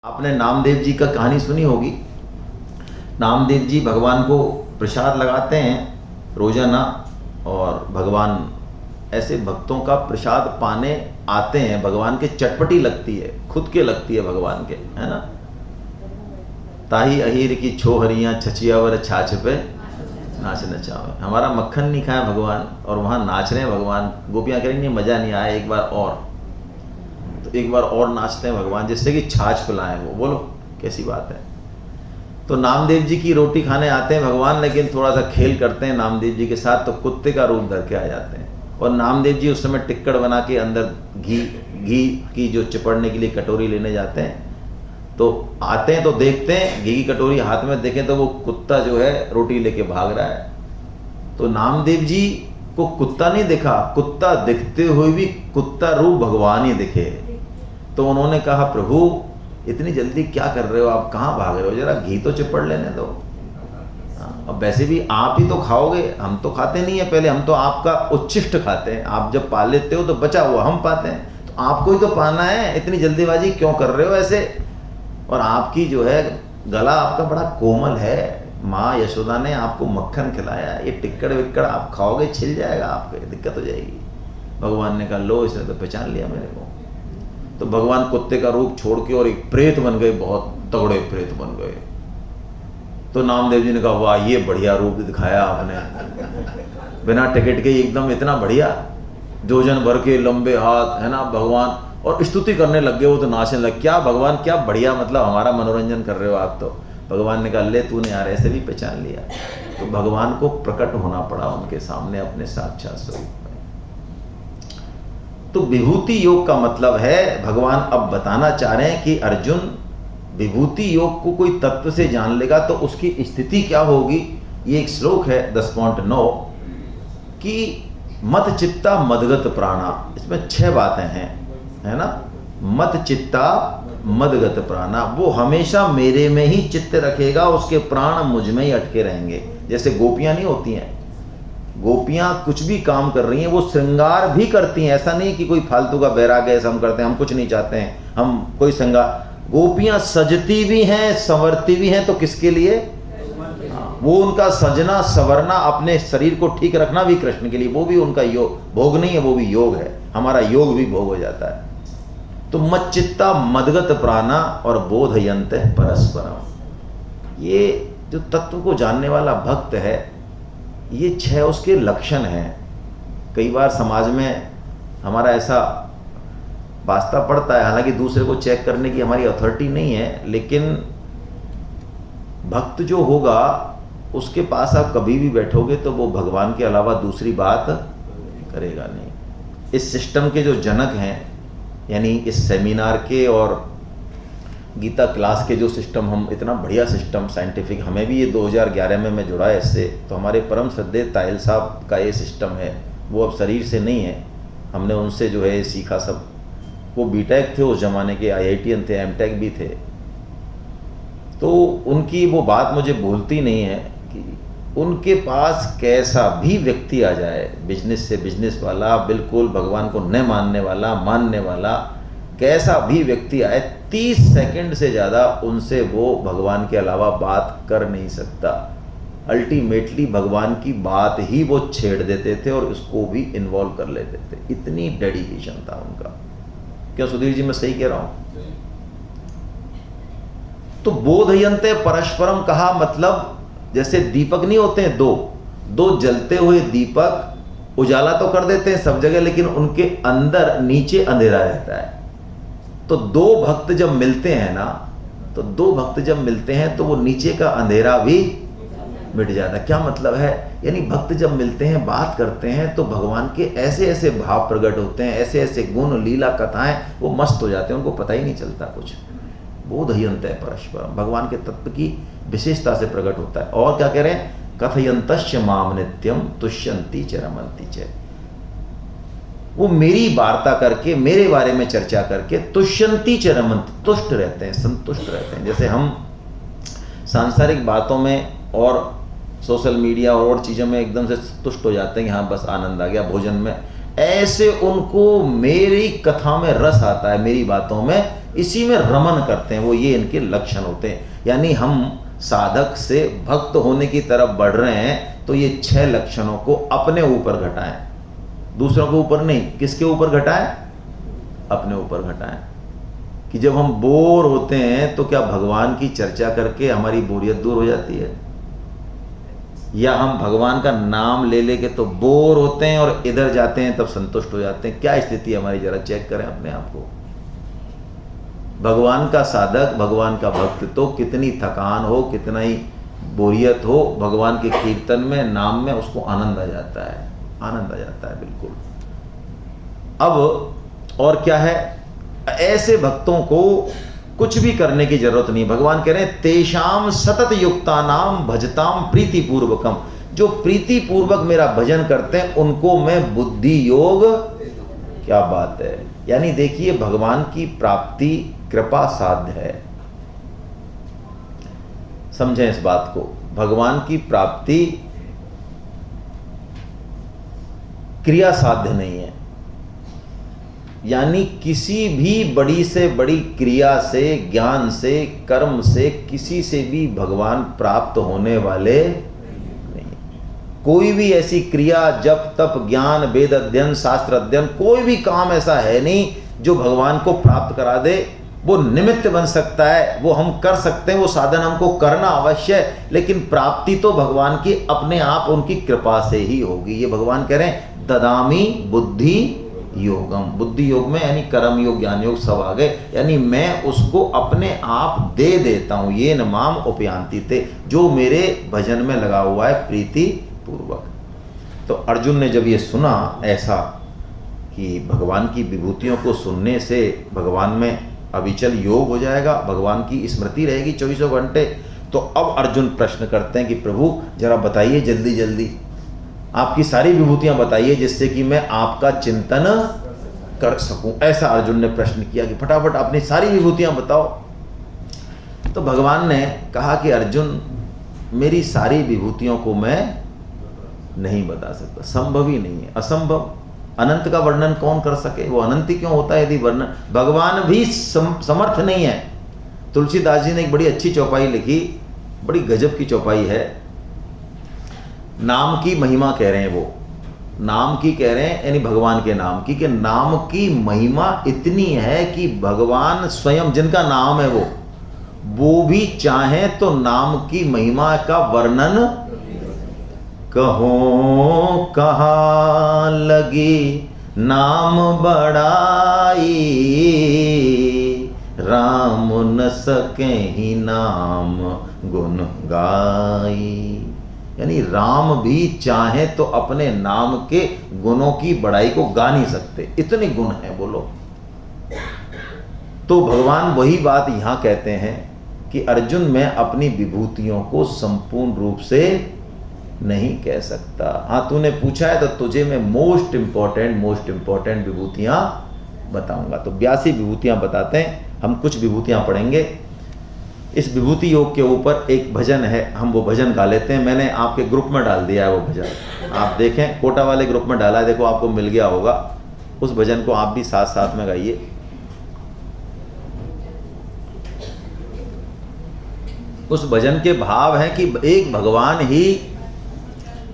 आपने नामदेव जी का कहानी सुनी होगी। नामदेव जी भगवान को प्रसाद लगाते हैं रोजाना, और भगवान ऐसे भक्तों का प्रसाद पाने आते हैं। भगवान के चटपटी लगती है, खुद के लगती है भगवान के, है ना। ताही अहीर की छोहरियाँ छछियावर छाछ पे नाच नचावे। हमारा मक्खन नहीं खाया भगवान और वहाँ नाच रहे हैं भगवान। गोपियाँ करेंगे मज़ा नहीं आया, एक बार और, तो एक बार और नाचते हैं भगवान, जिससे कि छाछ पिलाएं वो। बोलो कैसी बात है। तो नामदेव जी की रोटी खाने आते हैं भगवान, लेकिन थोड़ा सा खेल करते हैं नामदेव जी के साथ, तो कुत्ते का रूप धर के आ जाते हैं। और नामदेव जी उस समय टिक्कड़ बना के अंदर घी की जो चिपड़ने के लिए कटोरी लेने जाते हैं, तो आते हैं तो देखते हैं घी की कटोरी हाथ में, देखें तो वो कुत्ता जो है रोटी लेके भाग रहा है। तो नामदेव जी को कुत्ता नहीं दिखा, कुत्ता दिखते हुए भी कुत्ता रूप भगवान ही दिखे। तो उन्होंने कहा, प्रभु इतनी जल्दी क्या कर रहे हो आप, कहाँ भाग रहे हो, जरा घी तो चिपड़ लेने दो। अब वैसे भी आप ही तो खाओगे, हम तो खाते नहीं है पहले, हम तो आपका उच्छिष्ट खाते हैं। आप जब पा लेते हो तो बचा हुआ हम पाते हैं, तो आपको ही तो पाना है, इतनी जल्दीबाजी क्यों कर रहे हो ऐसे। और आपकी जो है गला आपका बड़ा कोमल है, माँ यशोदा ने आपको मक्खन खिलाया, ये टिक्कड़ विक्कड़ आप खाओगे छिल जाएगा, आपको दिक्कत हो जाएगी। भगवान ने कहा, लो इसने तो पहचान लिया मेरे को। तो भगवान कुत्ते का रूप छोड़ के और एक प्रेत बन गए, बहुत तगड़े प्रेत बन गए। तो नामदेव जी ने कहा, वाह ये बढ़िया रूप दिखाया आपने, बिना टिकट के एकदम इतना बढ़िया, जोजन भर के लंबे हाथ, है ना भगवान। और स्तुति करने लग गए वो, तो नाचने लग, क्या भगवान क्या बढ़िया, मतलब हमारा मनोरंजन कर रहे हो आप। तो भगवान ने कहा, ले तूने यार ऐसे भी पहचान लिया। तो भगवान को प्रकट होना पड़ा उनके सामने अपने साक्षात स्वरूप में। तो विभूति योग का मतलब है, भगवान अब बताना चाह रहे हैं कि अर्जुन विभूति योग को कोई तत्व से जान लेगा तो उसकी स्थिति क्या होगी। ये एक श्लोक है 10.9 कि मत चित्ता मदगत प्राणा, इसमें 6 बातें हैं, है ना। मत चित्ता मदगत प्राणा, वो हमेशा मेरे में ही चित्त रखेगा, उसके प्राण मुझ में ही अटके रहेंगे। जैसे गोपियां नहीं होती हैं, गोपियां कुछ भी काम कर रही हैं, वो श्रृंगार भी करती हैं, ऐसा नहीं कि कोई फालतू का बैराग है हम करते हैं, हम कुछ नहीं चाहते हैं, हम कोई श्रृंगार। गोपियां सजती भी हैं, संवरती भी हैं, तो किसके लिए, वो उनका सजना संवरना, अपने शरीर को ठीक रखना भी कृष्ण के लिए, वो भी उनका योग, भोग नहीं है, वो भी योग है। हमारा योग भी भोग हो जाता है। तो मच्चित्ता मदगत प्राणा और बोधयन्ते परस्परम, ये जो तत्व को जानने वाला भक्त है, ये 6 उसके लक्षण हैं। कई बार समाज में हमारा ऐसा वास्ता पड़ता है, हालांकि दूसरे को चेक करने की हमारी अथॉरिटी नहीं है, लेकिन भक्त जो होगा उसके पास आप कभी भी बैठोगे तो वो भगवान के अलावा दूसरी बात करेगा नहीं। इस सिस्टम के जो जनक हैं, यानी इस सेमिनार के और गीता क्लास के जो सिस्टम, हम इतना बढ़िया सिस्टम साइंटिफिक, हमें भी ये 2011 में मैं जुड़ा है इससे, तो हमारे परम श्रद्धेय तायल साहब का ये सिस्टम है, वो अब शरीर से नहीं है, हमने उनसे जो है सीखा सब। वो बीटेक थे उस ज़माने के, IITian थे, एमटेक भी थे। तो उनकी वो बात मुझे भूलती नहीं है कि उनके पास कैसा भी व्यक्ति आ जाए, बिजनेस से बिजनेस वाला, बिल्कुल भगवान को न मानने वाला, मानने वाला, कैसा भी व्यक्ति आए, 30 सेकंड से ज़्यादा उनसे वो भगवान के अलावा बात कर नहीं सकता। अल्टीमेटली भगवान की बात ही वो छेड़ देते थे और उसको भी इन्वॉल्व कर लेते थे, इतनी डेडिकेशन था उनका। क्या सुधीर जी मैं सही कह रहा हूँ। तो बोधयन्ते परस्परम कहा, मतलब जैसे दीपक नहीं होते हैं, दो जलते हुए दीपक उजाला तो कर देते हैं सब जगह, लेकिन उनके अंदर नीचे अंधेरा रहता है। तो 2 भक्त जब मिलते हैं ना, तो 2 भक्त जब मिलते हैं तो वो नीचे का अंधेरा भी मिट जाता है। क्या मतलब है, यानी भक्त जब मिलते हैं, बात करते हैं, तो भगवान के ऐसे ऐसे भाव प्रकट होते हैं, ऐसे ऐसे गुण लीला कथाएं, वो मस्त हो जाते हैं, उनको पता ही नहीं चलता कुछ। बोधयन्ते परस्परम भगवान के तत्व की विशेषता से प्रकट होता है। और क्या कह रहे हैं, कथयन्तश्च माम नित्यम तुष्यन्ति च रमन्ति च, वो मेरी वार्ता करके, मेरे बारे में चर्चा करके, तुष्यन्ति च रमन्ति, तुष्ट रहते हैं, संतुष्ट रहते हैं। जैसे हम सांसारिक बातों में और सोशल मीडिया और चीज़ों में एकदम से तुष्ट हो जाते हैं कि हाँ बस आनंद आ गया, भोजन में, ऐसे उनको मेरी कथा में रस आता है, मेरी बातों में इसी में रमन करते हैं, वो ये इनके लक्षण होते हैं। यानी हम साधक से भक्त होने की तरफ बढ़ रहे हैं तो ये 6 लक्षणों को अपने ऊपर घटाएं, दूसरों के ऊपर नहीं। किसके ऊपर घटाएं? अपने ऊपर घटाएं। कि जब हम बोर होते हैं तो क्या भगवान की चर्चा करके हमारी बोरियत दूर हो जाती है? या हम भगवान का नाम ले लेके तो बोर होते हैं और इधर जाते हैं तब संतुष्ट हो जाते हैं? क्या स्थिति हमारी, जरा चेक करें अपने आप को। भगवान का साधक, भगवान का भक्त तो कितनी थकान हो, कितना ही बोरियत हो, भगवान के कीर्तन में, नाम में उसको आनंद आ जाता है, आनंद आ जाता है बिल्कुल। अब और क्या है, ऐसे भक्तों को कुछ भी करने की जरूरत नहीं। भगवान कह रहे हैं तेषाम सतत युक्ता नाम भजताम प्रीति पूर्वकम, जो प्रीति पूर्वक मेरा भजन करते हैं उनको मैं बुद्धि योग, क्या बात है। यानी देखिए भगवान की प्राप्ति कृपा साध्य है, समझें इस बात को। भगवान की प्राप्ति क्रिया साध्य नहीं है। यानी किसी भी बड़ी से बड़ी क्रिया से, ज्ञान से, कर्म से किसी से भी भगवान प्राप्त होने वाले नहीं। कोई भी ऐसी क्रिया, जप तप ज्ञान वेद अध्ययन शास्त्र अध्ययन, कोई भी काम ऐसा है नहीं जो भगवान को प्राप्त करा दे। वो निमित्त बन सकता है, वो हम कर सकते हैं, वो साधन हमको करना अवश्य है, लेकिन प्राप्ति तो भगवान की अपने आप उनकी कृपा से ही होगी। ये भगवान कह रहे हैं ददामी बुद्धि योगम। बुद्धि योग में यानी कर्म योग ज्ञान योग सब आ गए। यानी मैं उसको अपने आप दे देता हूँ। ये न माम उपयांति थे, जो मेरे भजन में लगा हुआ है प्रीति पूर्वक। तो अर्जुन ने जब ये सुना ऐसा कि भगवान की विभूतियों को सुनने से भगवान में अविचल योग हो जाएगा, भगवान की स्मृति रहेगी 24 घंटे, तो अब अर्जुन प्रश्न करते हैं कि प्रभु जरा बताइए जल्दी जल्दी, आपकी सारी विभूतियां बताइए जिससे कि मैं आपका चिंतन कर सकूं। ऐसा अर्जुन ने प्रश्न किया कि फटाफट अपनी सारी विभूतियां बताओ। तो भगवान ने कहा कि अर्जुन मेरी सारी विभूतियों को मैं नहीं बता सकता, संभव ही नहीं है, असंभव। अनंत का वर्णन कौन कर सके? वो अनंत ही क्यों होता है यदि वर्णन, भगवान भी समर्थ नहीं है। तुलसीदास जी ने एक बड़ी अच्छी चौपाई लिखी, बड़ी गजब की चौपाई है। नाम की महिमा कह रहे हैं, वो नाम की कह रहे हैं, यानी भगवान के नाम की, कि नाम की महिमा इतनी है कि भगवान स्वयं जिनका नाम है वो भी चाहे तो नाम की महिमा का वर्णन कहो कहाँ लगी नाम बड़ाई, राम न सके ही नाम गुण गाई। यानी राम भी चाहे तो अपने नाम के गुणों की बड़ाई को गा नहीं सकते, इतने गुण हैं बोलो। तो भगवान वही बात यहां कहते हैं कि अर्जुन मैं अपनी विभूतियों को संपूर्ण रूप से नहीं कह सकता। हाँ तूने पूछा है तो तुझे मैं मोस्ट इंपॉर्टेंट विभूतियां बताऊंगा। तो 82 विभूतियां बताते हैं, हम कुछ विभूतियां पढ़ेंगे। इस विभूति योग के ऊपर एक भजन है, हम वो भजन गा लेते हैं। मैंने आपके ग्रुप में डाल दिया है वो भजन, आप देखें, कोटा वाले ग्रुप में डाला है, देखो आपको मिल गया होगा। उस भजन को आप भी साथ साथ में गाइए। उस भजन के भाव हैं कि एक भगवान ही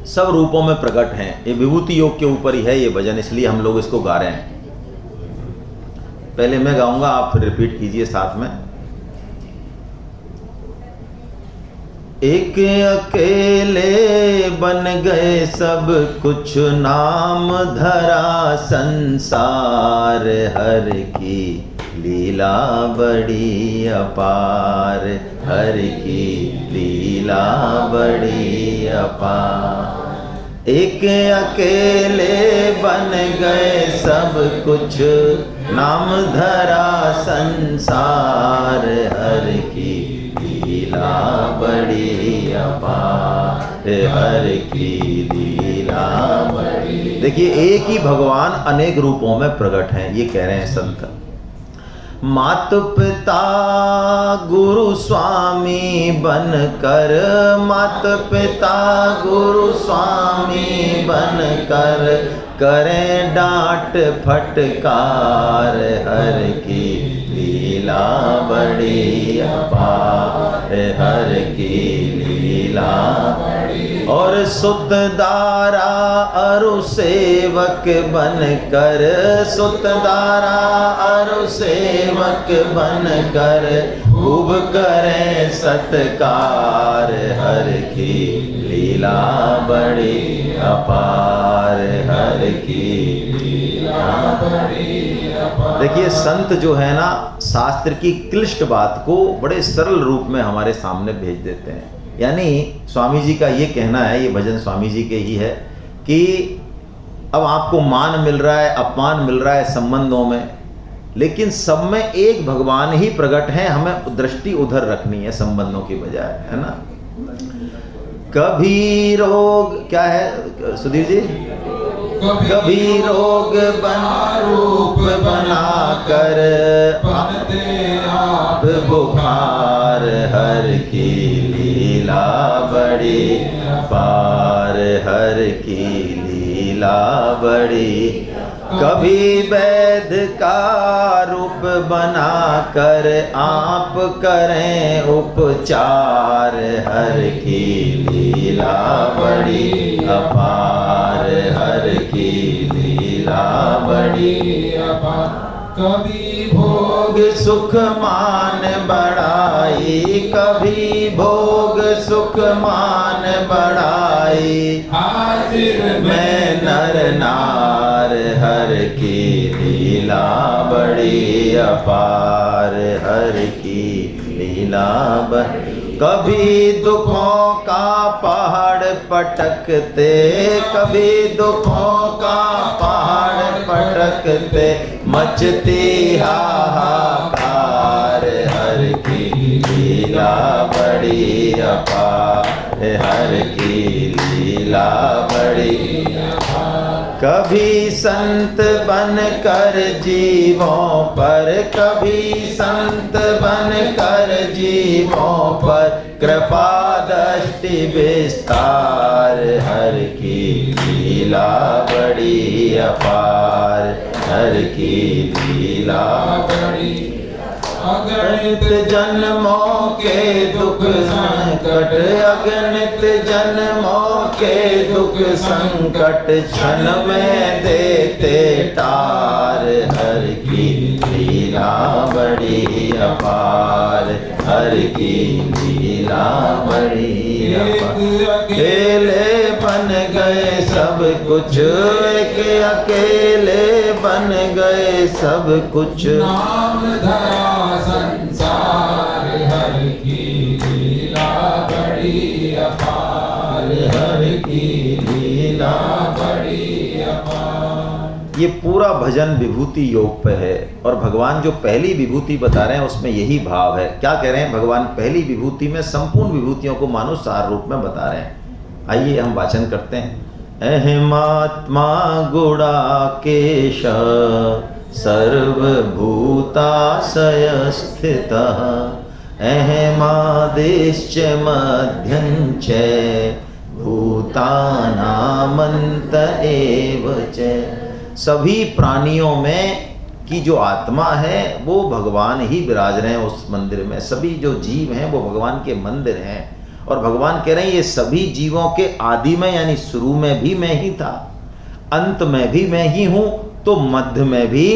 सब रूपों में प्रकट हैं। ये विभूति योग के ऊपर ही है ये भजन, इसलिए हम लोग इसको गा रहे हैं। पहले मैं गाऊंगा, आप फिर रिपीट कीजिए साथ में। एक अकेले बन गए सब कुछ, नाम धरा संसार, हर की लीला बड़ी अपार, हर की लीला बड़ी अपार। एक अकेले बन गए सब कुछ, नाम धरा संसार, हर की लीला बड़ी अपार, हर की लीला बड़ी। देखिए एक ही भगवान अनेक रूपों में प्रकट हैं, ये कह रहे हैं संत। मात पिता गुरु स्वामी बनकर, मात पिता गुरु स्वामी बनकर, करें डांट फटकार, हर की लीला लीला बड़ी अपार, हर की लीला बड़ी। और सुत दारा अरु सेवक बन कर, सुत दारा अरु सेवक बन कर, खूब करें सत्कार, हर की लीला बड़ी अपार, हर की लीला बड़ी अपार। देखिए संत जो है ना, शास्त्र की क्लिष्ट बात को बड़े सरल रूप में हमारे सामने भेज देते हैं। यानी स्वामी जी का ये कहना है, ये भजन स्वामी जी के ही है, कि अब आपको मान मिल रहा है, अपमान मिल रहा है संबंधों में, लेकिन सब में एक भगवान ही प्रकट है, हमें दृष्टि उधर रखनी है संबंधों की बजाय, है ना। कभी रोग, क्या है सुधीर जी, कभी रोग बना रूप बना कर, आप बुखार, हर की लीला बड़ी पार, हर की लीला बड़ी। कभी वैद का रूप बना कर, आप करें उपचार, हर की लीला बड़ी अपार, हर की लीला बड़ी अपार। कभी भोग सुख मान बढ़ाई, कभी भोग सुख मान बढ़ाई, हाजिर में नर नार, हर की लीला बड़ी अपार, हर की लीला बड़ी। कभी दुखों का पहाड़ पटकते, कभी दुखों का पहाड़ पटकते, मचती हाहाकार, हर की लीला बड़ी अपार, हर की लीला बड़ी अपार। कभी संत बन कर जीवों पर, कभी संत बन कर जीवों पर, कृपा दृष्टि विस्तार, हर की लीला बड़ी अपार, हर की लीला बड़ी। अगणित जन्मों के दुख संकट, अगणित जन्मों के दुख संकट, क्षण में देते टार, हर की लीला बड़ी अपार, हर की लीला बड़ी अपार। अकेले बन गए सब कुछ, एक अकेले बन गए सब कुछ, नाम धरा संसार, हर की लीला बड़ी अपार, हर की लीला बड़ी अपार। ये पूरा भजन विभूति योग पे है, और भगवान जो पहली विभूति बता रहे हैं उसमें यही भाव है। क्या कह रहे हैं भगवान? पहली विभूति में संपूर्ण विभूतियों को मानो सार रूप में बता रहे हैं। आइए हम वाचन करते हैं। अहमात्मा गुणाकेश सर्वभूताशय स्थितः, अहमादिश्च मध्यं च भूतानामन्त एव च। सभी प्राणियों में की जो आत्मा है वो भगवान ही विराज रहे हैं उस मंदिर में। सभी जो जीव हैं वो भगवान के मंदिर हैं, और भगवान कह रहे हैं ये सभी जीवों के आदि में यानी शुरू में भी मैं ही था, अंत में भी मैं ही हूं, तो मध्य में भी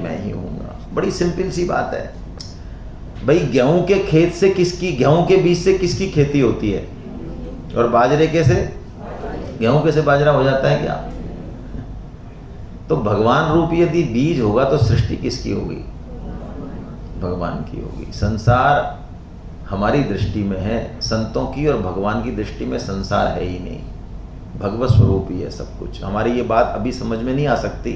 मैं ही हूँगा। बड़ी सिंपल सी बात है भाई। गेहूं के खेत से किसकी, गेहूं के बीज से किसकी खेती होती है? और बाजरे के से, गेहूं के से बाजरा हो जाता है क्या? तो भगवान रूप यदि बीज होगा तो सृष्टि किसकी होगी? भगवान की होगी। संसार हमारी दृष्टि में है संतों की, और भगवान की दृष्टि में संसार है ही नहीं, भगवत स्वरूप ही है सब कुछ। हमारी ये बात अभी समझ में नहीं आ सकती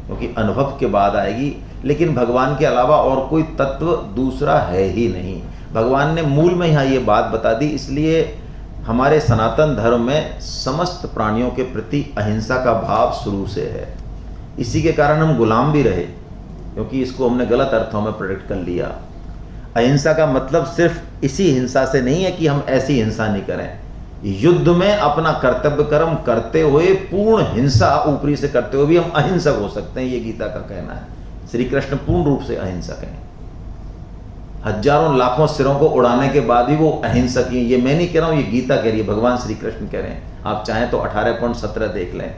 क्योंकि अनुभव के बाद आएगी, लेकिन भगवान के अलावा और कोई तत्व दूसरा है ही नहीं। भगवान ने मूल में यहाँ ये बात बता दी, इसलिए हमारे सनातन धर्म में समस्त प्राणियों के प्रति अहिंसा का भाव शुरू से है। इसी के कारण हम गुलाम भी रहे, क्योंकि इसको हमने गलत अर्थों में प्रोटेक्ट कर लिया। अहिंसा का मतलब सिर्फ इसी हिंसा से नहीं है कि हम ऐसी हिंसा नहीं करें। युद्ध में अपना कर्तव्य कर्म करते हुए, पूर्ण हिंसा ऊपरी से करते हुए भी हम अहिंसक हो सकते हैं, ये गीता का कहना है। श्री कृष्ण पूर्ण रूप से अहिंसक हैं। हजारों लाखों सिरों को उड़ाने के बाद भी वो अहिंसक ही। ये मैं नहीं कह रहा हूँ, ये गीता कह रही है, भगवान श्री कृष्ण कह रहे हैं। आप चाहें तो 18.17 देख लें।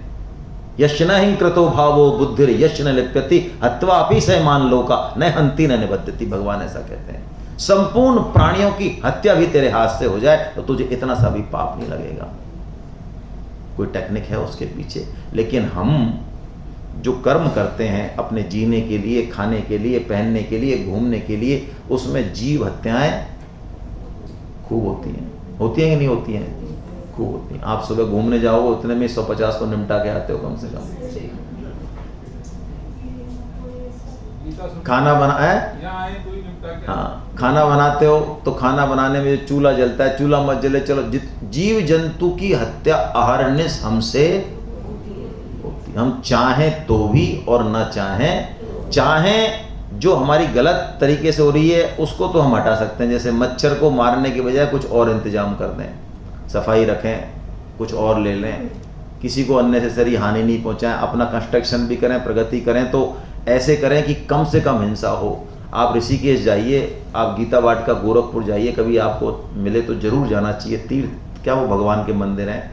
यश न हि कृतो भावो बुद्धिर यश न लिप्यति हत्वा अपि सैमान लोका न हंति न निबध्यति। भगवान ऐसा कहते हैं, संपूर्ण प्राणियों की हत्या भी तेरे हाथ से हो जाए तो तुझे इतना सा भी पाप नहीं लगेगा। कोई टेक्निक है उसके पीछे, लेकिन हम जो कर्म करते हैं अपने जीने के लिए, खाने के लिए, पहनने के लिए, घूमने के लिए, उसमें जीव हत्याएं खूब होती हैं कि नहीं होती हैं? खूब होती हैं। आप सुबह घूमने जाओगे उतने में 150 को निपटा के आते हो कम से कम। खाना खाना बनाते हो तो खाना बनाने में जो चूल्हा जलता है, चूल्हा मत जले, चलो जीव जंतु की हत्या अहरनिश हमसे होती। हम चाहें तो भी और ना चाहें जो हमारी गलत तरीके से हो रही है उसको तो हम हटा सकते हैं। जैसे मच्छर को मारने के बजाय कुछ और इंतजाम कर दें, सफाई रखें, कुछ और ले लें, किसी को अननेसेसरी हानि नहीं पहुंचाएं, अपना कंस्ट्रक्शन भी करें, प्रगति करें तो ऐसे करें कि कम से कम हिंसा हो। आप ऋषिकेश जाइए, आप गीता वाटिका गोरखपुर जाइए, कभी आपको मिले तो जरूर जाना चाहिए। तीर्थ क्या, वो भगवान के मंदिर हैं।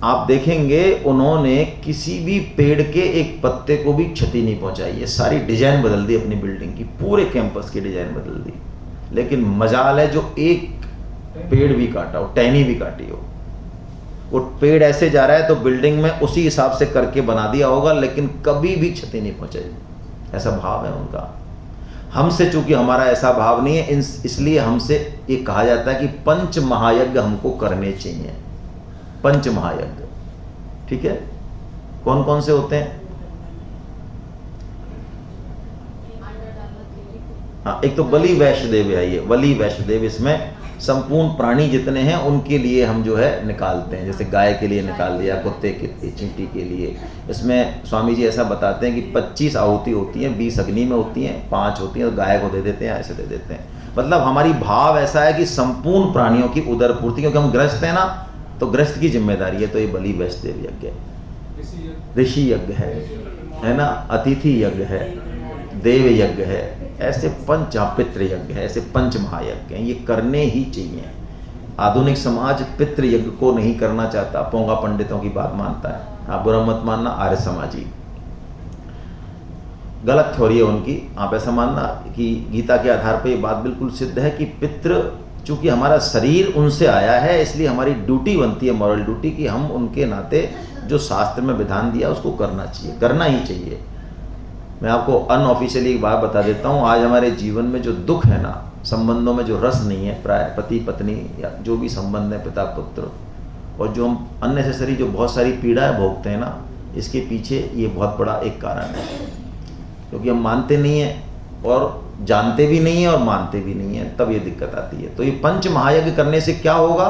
आप देखेंगे उन्होंने किसी भी पेड़ के एक पत्ते को भी क्षति नहीं पहुंचाई है। सारी डिजाइन बदल दी अपनी बिल्डिंग की, पूरे कैंपस की डिजाइन बदल दी। लेकिन मजाल है जो एक पेड़ भी काटा हो, टहनी भी काटी हो, वो पेड़ ऐसे जा रहा है तो बिल्डिंग में उसी हिसाब से करके बना दिया होगा, लेकिन कभी भी क्षति नहीं पहुंचाई। ऐसा भाव है उनका। हमसे चूंकि हमारा ऐसा भाव नहीं है, इसलिए हमसे ये कहा जाता है कि पंच महायज्ञ हमको करने चाहिए। पंच महायज्ञ, ठीक है? कौन कौन से होते हैं? हाँ, एक तो बलि वैष्णदेव है, ये बलि वैष्णदेव। इसमें संपूर्ण प्राणी जितने हैं उनके लिए हम जो है निकालते हैं। जैसे गाय के लिए निकाल दिया, कुत्ते के लिए, चींटी के लिए। इसमें स्वामी जी ऐसा बताते हैं कि 25 आहुति होती हैं, 20 अग्नि में होती हैं, 5 होती हैं तो गाय को दे देते हैं, ऐसे दे देते हैं। मतलब हमारी भाव ऐसा है कि संपूर्ण प्राणियों की उदर पूर्ति, क्योंकि हम ग्रस्त हैं ना, तो ग्रस्त की जिम्मेदारी है। तो ये बलि वैष्णदेव यज्ञ है, ऋषि यज्ञ है ना, अतिथि यज्ञ है, देव यज्ञ है, ऐसे पितृ यज्ञ है, ऐसे पंच महायज्ञ हैं। ये करने ही चाहिए। आधुनिक समाज पितृ यज्ञ को नहीं करना चाहता, पोंगा पंडितों की बात मानता है। आप बुरा मत मानना, आर्य समाजी गलत थ्योरी है उनकी। आप ऐसा मानना कि गीता के आधार पर ये बात बिल्कुल सिद्ध है कि पितृ, चूंकि हमारा शरीर उनसे आया है, इसलिए हमारी ड्यूटी बनती है, मॉरल ड्यूटी, कि हम उनके नाते जो शास्त्र में विधान दिया उसको करना चाहिए, करना ही चाहिए। मैं आपको अनऑफिशियली एक बात बता देता हूँ। आज हमारे जीवन में जो दुख है ना, संबंधों में जो रस नहीं है, प्राय पति पत्नी या जो भी संबंध है, पिता पुत्र, और जो हम अननेसेसरी जो बहुत सारी पीड़ाएं भोगते हैं ना, इसके पीछे ये बहुत बड़ा एक कारण है। क्योंकि हम मानते नहीं हैं और जानते भी नहीं है और मानते भी नहीं है, तब ये दिक्कत आती है। तो ये पंच महायज्ञ करने से क्या होगा?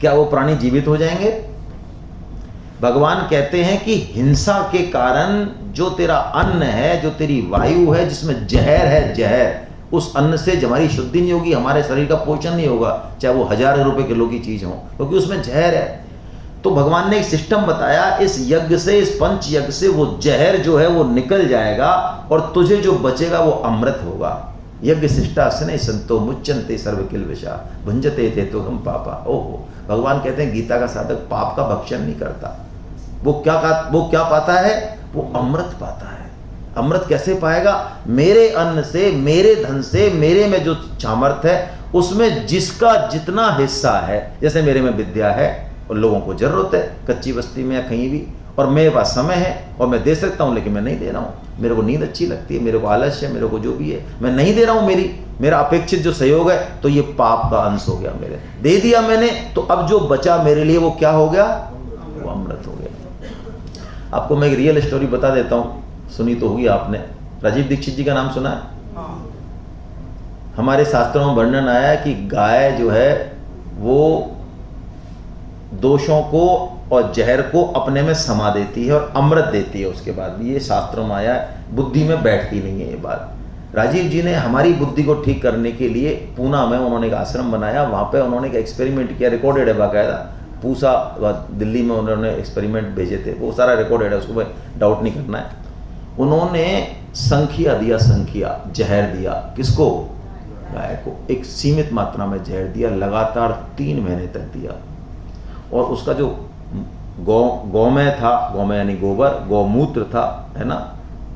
क्या वो प्राणी जीवित हो जाएंगे? भगवान कहते हैं कि हिंसा के कारण जो तेरा अन्न है, जो तेरी वायु है, जिसमें जहर है, जहर, उस अन्न से हमारी शुद्धि नहीं होगी, हमारे शरीर का पोषण नहीं होगा, चाहे वो हजारों रुपए किलो की चीज हो, क्योंकि उसमें जहर है। तो भगवान ने एक सिस्टम बताया, इस यज्ञ से, इस पंच यज्ञ से वो जहर जो है वो निकल जाएगा और तुझे जो बचेगा वो अमृत होगा। यज्ञ शिष्टा स्नेह संतो मुच्यन्ते सर्व किल विषा भुंजते थे तो हम पापा। ओहो, भगवान कहते हैं गीता का साधक पाप का भक्षण नहीं करता। वो क्या पाता है? वो अमृत पाता है। अमृत कैसे पाएगा? मेरे अन्न से, मेरे धन से, मेरे में जो सामर्थ्य है उसमें जिसका जितना हिस्सा है। जैसे मेरे में विद्या है और लोगों को जरूरत है कच्ची बस्ती में या कहीं भी, और मेरे पास समय है और मैं दे सकता हूं, लेकिन मैं नहीं दे रहा हूं। मेरे को नींद अच्छी लगती है, मेरे को आलस्य है, मेरे को जो भी है मैं नहीं दे रहा हूं। मेरा अपेक्षित जो सहयोग है, तो ये पाप का अंश हो गया। मेरे दे दिया मैंने, तो अब जो बचा मेरे लिए वो क्या हो गया? वो अमृत हो गया। आपको मैं एक रियल स्टोरी बता देता हूँ, सुनी तो होगी आपने। राजीव दीक्षित जी का नाम सुना है? हमारे शास्त्रों में वर्णन आया है कि गाय जो है वो दोषों को और जहर को अपने में समा देती है और अमृत देती है। उसके बाद भी ये शास्त्रों में आया है, बुद्धि में बैठती नहीं है ये बात। राजीव जी ने हमारी बुद्धि को ठीक करने के लिए पूना में उन्होंने एक आश्रम बनाया। वहाँ पे उन्होंने एक एक्सपेरिमेंट किया, रिकॉर्डेड है बाकायदा। पूसा दिल्ली में उन्होंने एक्सपेरिमेंट भेजे थे, वो सारा रिकॉर्डेड है, उसको डाउट नहीं करना है। उन्होंने संखिया दिया, संखिया जहर दिया। किसको? गाय को। एक सीमित मात्रा में जहर दिया, लगातार 3 महीने तक दिया। और उसका जो गौमय था, गौमय यानी गोबर, गौमूत्र था, है ना,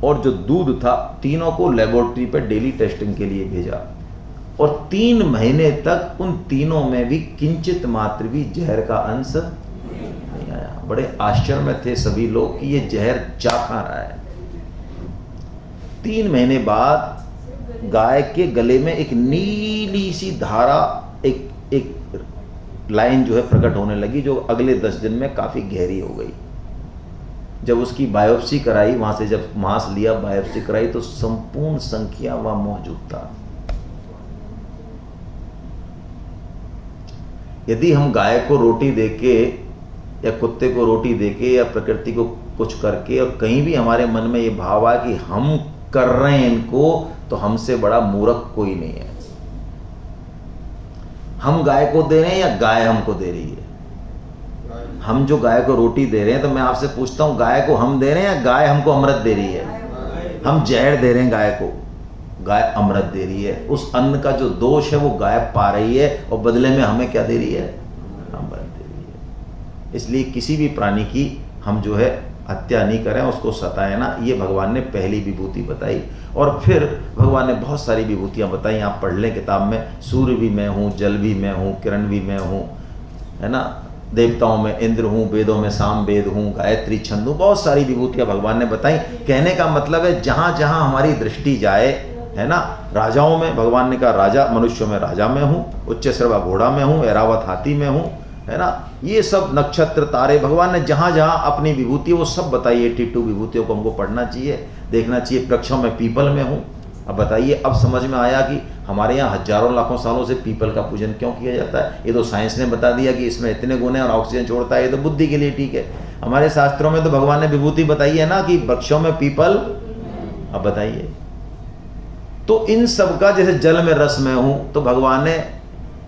और जो दूध था, तीनों को लेबोरेटरी पर डेली टेस्टिंग के लिए भेजा। और 3 महीने तक उन तीनों में भी किंचित मात्र भी जहर का अंश नहीं आया। बड़े आश्चर्य में थे सभी लोग कि ये जहर जा कहाँ रहा है। 3 महीने बाद गाय के गले में एक नीली सी धारा, एक लाइन जो है प्रकट होने लगी, जो अगले 10 दिन में काफी गहरी हो गई। जब उसकी बायोप्सी कराई, वहां से जब मांस लिया, बायोप्सी कराई, तो संपूर्ण संख्या वहां मौजूद था। यदि हम गाय को रोटी देके या कुत्ते को रोटी देके या प्रकृति को कुछ करके, और कहीं भी हमारे मन में ये भाव आए कि हम कर रहे हैं इनको, तो हमसे बड़ा मूर्ख कोई नहीं है। हम गाय को दे रहे हैं या गाय हमको दे रही है? हम जो गाय को रोटी दे रहे हैं, तो मैं आपसे पूछता हूं, गाय को हम दे रहे हैं या गाय हमको अमृत दे रही है? हम जहर दे रहे हैं गाय को, गाय अमृत दे रही है। उस अन्न का जो दोष है वो गाय पा रही है, और बदले में हमें क्या दे रही है? अमृत दे रही है। इसलिए किसी भी प्राणी की हम जो है हत्या नहीं करें, उसको सताएं ना। ये भगवान ने पहली विभूति बताई। और फिर भगवान ने बहुत सारी विभूतियां बताई, आप पढ़ लें किताब में। सूर्य भी मैं हूँ, जल भी मैं हूँ, किरण भी मैं हूँ, है ना, देवताओं में इंद्र हूँ, वेदों में साम वेद हूँ, गायत्री छंद हूँ, बहुत सारी विभूतियां भगवान ने बताई। कहने का मतलब है जहाँ जहाँ हमारी दृष्टि जाए, है ना, राजाओं में भगवान ने कहा राजा, मनुष्यों में राजा में हूँ, उच्च श्रवा घोड़ा में हूँ, ऐरावत हाथी में हूँ, है ना, ये सब नक्षत्र तारे, भगवान ने जहाँ जहाँ अपनी विभूति वो सब बताइए। 82 विभूतियों को हमको पढ़ना चाहिए, देखना चाहिए। वृक्षों में पीपल में हूँ। अब बताइए, अब समझ में आया कि हमारे यहाँ हजारों लाखों सालों से पीपल का पूजन क्यों किया जाता है। ये तो साइंस ने बता दिया कि इसमें इतने गुण हैं और ऑक्सीजन छोड़ता है, ये तो बुद्धि के लिए ठीक है। हमारे शास्त्रों में तो भगवान ने विभूति बताई है ना कि वृक्षों में पीपल। अब बताइए, तो इन सब का जैसे जल में रस में हूँ, तो भगवान ने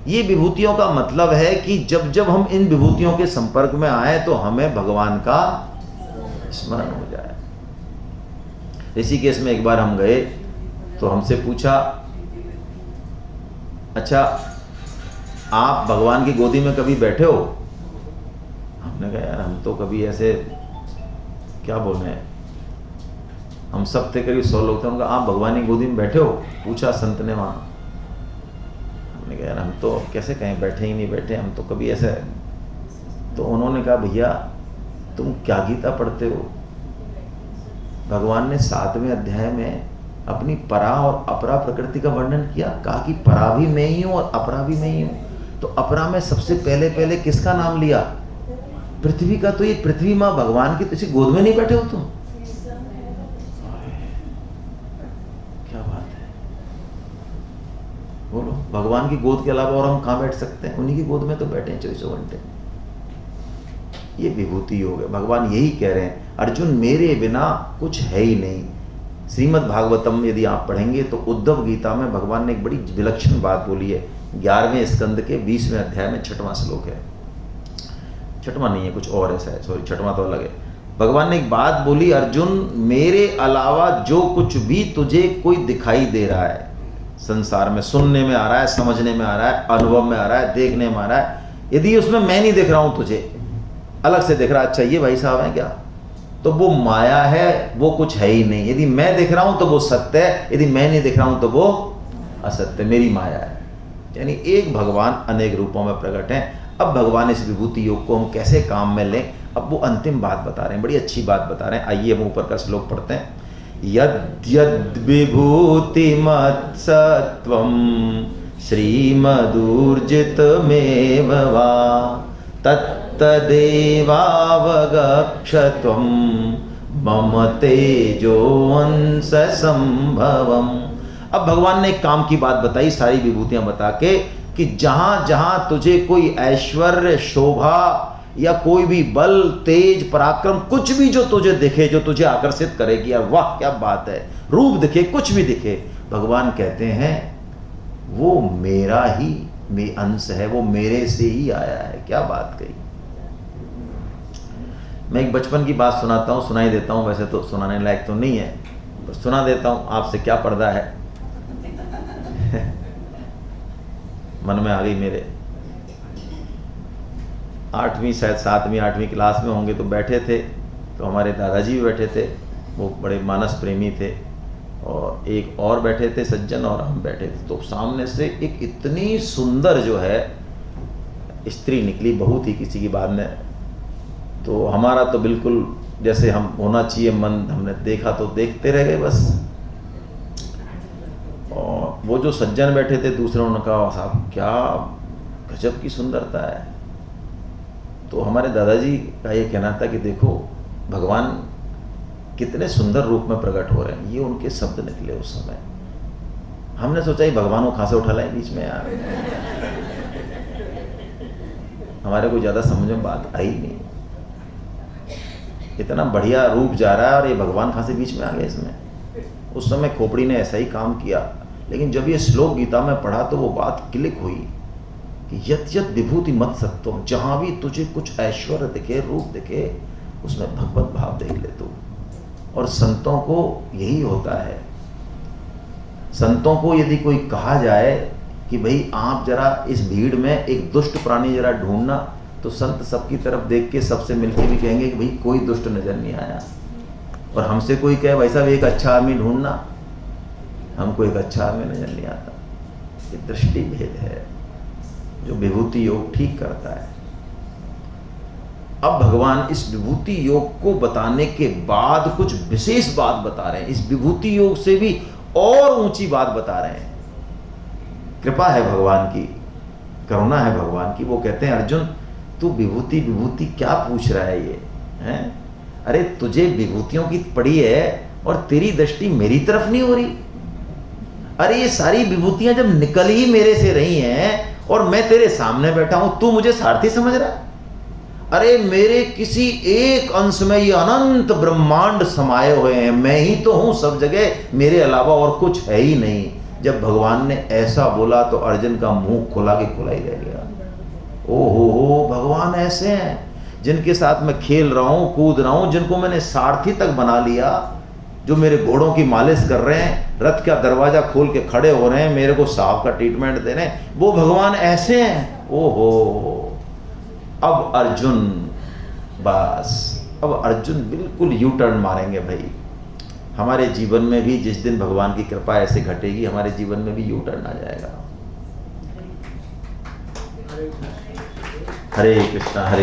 ये विभूतियों का मतलब है कि जब जब हम इन विभूतियों के संपर्क में आए तो हमें भगवान का स्मरण हो जाए। ऋषिकेश में एक बार हम गए तो हमसे पूछा, अच्छा आप भगवान की गोदी में कभी बैठे हो? हमने कहा यार हम तो कभी ऐसे क्या बोले हैं, हम सब थे करीब 100 लोग थे। उनका आप भगवान की गोदी में बैठे हो? पूछा संत ने वहाँ। हमने कहा यार हम तो कैसे कहीं बैठे ही नहीं बैठे, हम तो कभी ऐसे। तो उन्होंने कहा भैया तुम क्या गीता पढ़ते हो? भगवान ने 7वें अध्याय में अपनी परा और अपरा प्रकृति का वर्णन किया। कहा कि परा भी मैं ही हूँ और अपरा भी मैं ही हूँ। तो अपरा में सबसे पहले किसका नाम लिया? पृथ्वी का। तो ये पृथ्वी माँ भगवान की किसी गोद में नहीं बैठे हो तुम? बोलो, भगवान की गोद के अलावा और हम कहाँ बैठ सकते हैं? उन्हीं की गोद में तो बैठे हैं 24 घंटे। ये विभूति योग है। भगवान यही कह रहे हैं, अर्जुन मेरे बिना कुछ है ही नहीं। श्रीमद् भागवतम यदि आप पढ़ेंगे तो उद्धव गीता में भगवान ने एक बड़ी विलक्षण बात बोली है। 11वें स्कंद के 20वें अध्याय में 6वां श्लोक है। 6वां नहीं है, कुछ और ऐसा है, सॉरी 6वां तो अलग है। भगवान ने एक बात बोली, अर्जुन मेरे अलावा जो कुछ भी तुझे कोई दिखाई दे रहा है संसार में, सुनने में आ रहा है, समझने में आ रहा है, अनुभव में आ रहा है, देखने में आ रहा है, यदि उसमें मैं नहीं दिख रहा हूं, तुझे अलग से दिख रहा है, अच्छा ये भाई साहब है क्या, तो वो माया है, वो कुछ है ही नहीं। यदि मैं दिख रहा हूं तो वो सत्य है, यदि मैं नहीं दिख रहा हूं तो वो असत्य, मेरी माया है। यानी एक भगवान अनेक रूपों में प्रकट है। अब भगवान इस विभूति योग को हम कैसे काम में लें, अब वो अंतिम बात बता रहे हैं, बड़ी अच्छी बात बता रहे हैं। आइए हम ऊपर का श्लोक पढ़ते हैं। यद्यद् विभूतिमत्सत्वं श्रीमदूर्जितमेव वा तत्तदेवावगच्छत्वं मम तेजोंस संभवम्। अब भगवान ने एक काम की बात बताई, सारी विभूतियां बता के, कि जहां जहां तुझे कोई ऐश्वर्य, शोभा या कोई भी बल, तेज, पराक्रम, कुछ भी जो तुझे दिखे, जो तुझे आकर्षित करेगी, यार वाह क्या बात है, रूप दिखे, कुछ भी दिखे, भगवान कहते हैं वो मेरा ही अंश है, वो मेरे से ही आया है। क्या बात कही। मैं एक बचपन की बात सुनाता हूँ, सुनाई देता हूँ, वैसे तो सुनाने लायक तो नहीं है, सुना देता हूँ आपसे, क्या पर्दा है। मन में आ गई मेरे। 8वीं शायद 7वीं 8वीं क्लास में होंगे, तो बैठे थे, तो हमारे दादाजी भी बैठे थे, वो बड़े मानस प्रेमी थे, और एक और बैठे थे सज्जन, और हम बैठे थे। तो सामने से एक इतनी सुंदर जो है स्त्री निकली, बहू थी किसी की बाद में। तो हमारा तो बिल्कुल जैसे हम होना चाहिए मन, हमने देखा तो देखते रह गए बस। और वो जो सज्जन बैठे थे दूसरों ने कहा, साहब क्या गजब की सुंदरता है। तो हमारे दादाजी का ये कहना था कि देखो भगवान कितने सुंदर रूप में प्रकट हो रहे हैं। ये उनके शब्द निकले उस समय। हमने सोचा ही भगवान को कहाँ से उठा लाए बीच में यार। हमारे को ज़्यादा समझ में बात आई नहीं, इतना बढ़िया रूप जा रहा है और ये भगवान कहाँ से बीच में आ गया इसमें। उस समय खोपड़ी ने ऐसा ही काम किया। लेकिन जब ये श्लोक गीता में पढ़ा तो वो बात क्लिक हुई कि यत यत विभूति मत सत्वम, जहाँ भी तुझे कुछ ऐश्वर्य दिखे, रूप दिखे, उसमें भगवत भाव देख ले तू। और संतों को यही होता है। संतों को यदि कोई कहा जाए कि भाई आप जरा इस भीड़ में एक दुष्ट प्राणी जरा ढूंढना, तो संत सबकी तरफ देख के सबसे मिलके भी कहेंगे कि भाई कोई दुष्ट नजर नहीं आया। और हमसे कोई कहे भाई साहब एक अच्छा आदमी ढूंढना, हमको एक अच्छा आदमी नजर नहीं आता। ये दृष्टि भेद है जो विभूति योग ठीक करता है। अब भगवान इस विभूति योग को बताने के बाद कुछ विशेष बात बता रहे हैं। इस विभूति योग से भी और ऊंची बात बता रहे हैं। कृपा है भगवान की, करुणा है भगवान की। वो कहते हैं अर्जुन तू विभूति विभूति क्या पूछ रहा है ये हैं? अरे तुझे विभूतियों की पड़ी है और तेरी दृष्टि मेरी तरफ नहीं हो रही। अरे ये सारी विभूतियां जब निकल ही मेरे से रही हैं और मैं तेरे सामने बैठा हूं, तू मुझे सारथी समझ रहा है? अरे मेरे किसी एक अंश में ये अनंत ब्रह्मांड समाये हुए हैं, मैं ही तो हूं सब जगह, मेरे अलावा और कुछ है ही नहीं। जब भगवान ने ऐसा बोला तो अर्जुन का मुंह खुला के खुला ही रह गया। ओहो, भगवान ऐसे हैं जिनके साथ मैं खेल रहा हूं, कूद रहा हूं, जिनको मैंने सारथी तक बना लिया, जो मेरे घोड़ों की मालिश कर रहे हैं, रथ का दरवाजा खोल के खड़े हो रहे हैं, मेरे को सांप का ट्रीटमेंट दे रहे हैं, वो भगवान ऐसे हैं। ओहो, अब अर्जुन बस, अब अर्जुन बिल्कुल यू टर्न मारेंगे भाई। हमारे जीवन में भी जिस दिन भगवान की कृपा ऐसे घटेगी, हमारे जीवन में भी यू टर्न आ जाएगा। हरे कृष्णा हरे